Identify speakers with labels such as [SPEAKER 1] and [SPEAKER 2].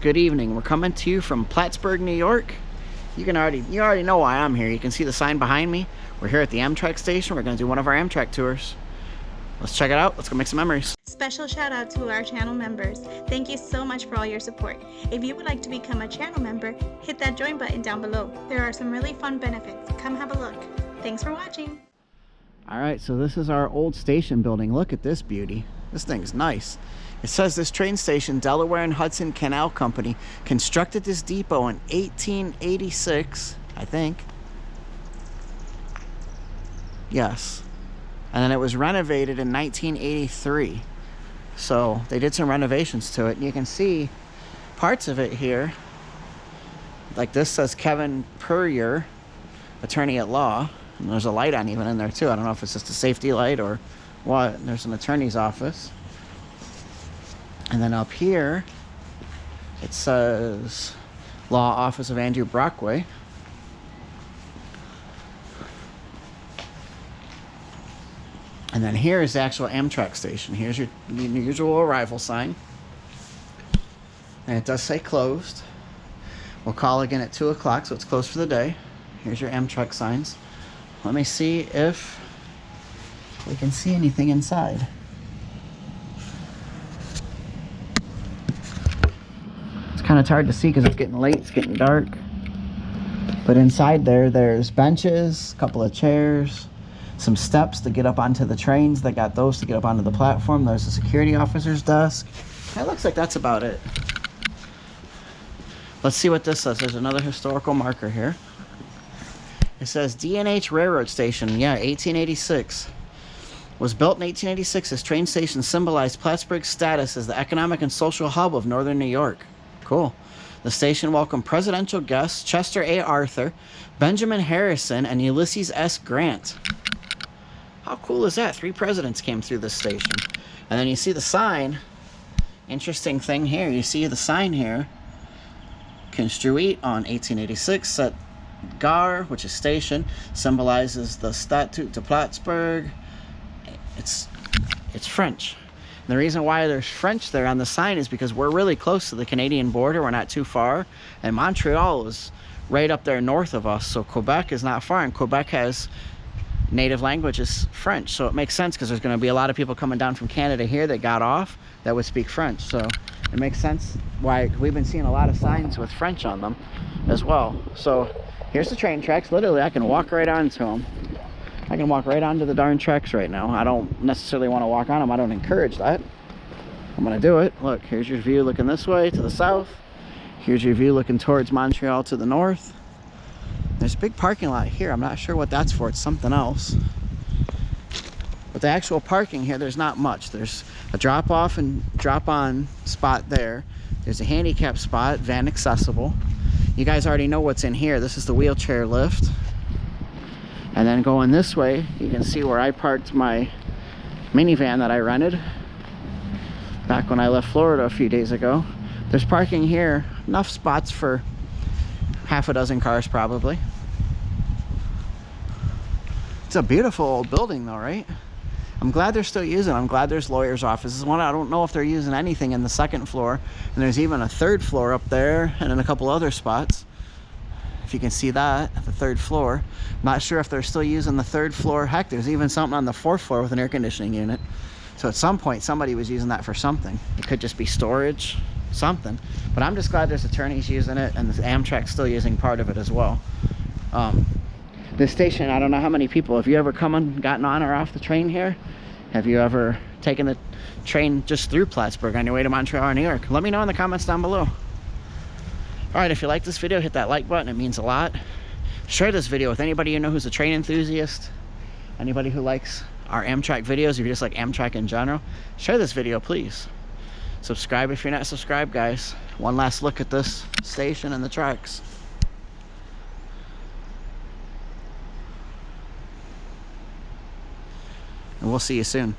[SPEAKER 1] Good evening. We're coming to you from Plattsburgh, New York. You already know why I'm here. You can see the sign behind me. We're here at the Amtrak Station. We're going to do one of our Amtrak tours. Let's check it out. Let's go make some memories.
[SPEAKER 2] Special shout out to our channel members. Thank you so much for all your support. If you would like to become a channel member, hit that join button down below. There are some really fun benefits. Come have a look. Thanks for watching.
[SPEAKER 1] All right, so this is our old station building. Look at this beauty. This thing's nice. It says this train station, Delaware and Hudson Canal Company, constructed this depot in 1886, I think. Yes. And then it was renovated in 1983. So they did some renovations to it. And you can see parts of it here. Like this says Kevin Puryear, attorney at law. And there's a light on even in there too. I don't know if it's just a safety light or what. There's an attorney's office. And then up here, it says Law Office of Andrew Brockway. And then here is the actual Amtrak station. Here's your usual arrival sign. And it does say closed. We'll call again at 2 o'clock, so it's closed for the day. Here's your Amtrak signs. Let me see if we can see anything inside. Kind of hard to see because it's getting late, it's getting dark. But inside there's benches, a couple of chairs, some steps to get up onto the trains. They got those to get up onto the platform. There's a security officer's desk. It looks like that's about it. Let's see what this says. There's another historical marker here. It says D&H Railroad Station. Yeah, 1886. Was built in 1886. This train station symbolized Plattsburgh's status as the economic and social hub of northern New York. Cool. The station welcomed presidential guests Chester A. Arthur, Benjamin Harrison, and Ulysses S. Grant. How cool is that? 3 presidents came through this station. And then you see the sign. Interesting thing here. You see the sign here. Construit on 1886. Set Gar, which is station, symbolizes the statute to Plattsburgh. It's French. The reason why there's French there on the sign is because we're really close to the Canadian border. We're not too far. And Montreal is right up there north of us. So Quebec is not far. And Quebec has native language is French. So it makes sense because there's going to be a lot of people coming down from Canada here that got off that would speak French. So it makes sense why we've been seeing a lot of signs with French on them as well. So here's the train tracks. Literally, I can walk right onto them. I can walk right onto the darn tracks right now. I don't necessarily want to walk on them. I don't encourage that. I'm going to do it. Look, here's your view looking this way to the south. Here's your view looking towards Montreal to the north. There's a big parking lot here. I'm not sure what that's for. It's something else. But the actual parking here, there's not much. There's a drop-off and drop-on spot there. There's a handicap spot, van accessible. You guys already know what's in here. This is the wheelchair lift. And then going this way, you can see where I parked my minivan that I rented back when I left Florida a few days ago. There's parking here, enough spots for half a dozen cars probably. It's a beautiful old building though, right? I'm glad they're still using it. I'm glad there's lawyers' offices. One, I don't know if they're using anything in the second floor. And there's even a 3rd floor up there and in a couple other spots. If you can see that, the 3rd floor. Not sure if they're still using the 3rd floor. Heck, there's even something on the 4th floor with an air conditioning unit. So at some point, somebody was using that for something. It could just be storage, something. But I'm just glad there's attorneys using it and the Amtrak's still using part of it as well. This station, I don't know how many people, have you ever come and gotten on or off the train here? Have you ever taken the train just through Plattsburgh on your way to Montreal or New York? Let me know in the comments down below. Alright, if you like this video, hit that like button. It means a lot. Share this video with anybody you know who's a train enthusiast. Anybody who likes our Amtrak videos, if you just like Amtrak in general. Share this video, please. Subscribe if you're not subscribed, guys. One last look at this station and the tracks. And we'll see you soon.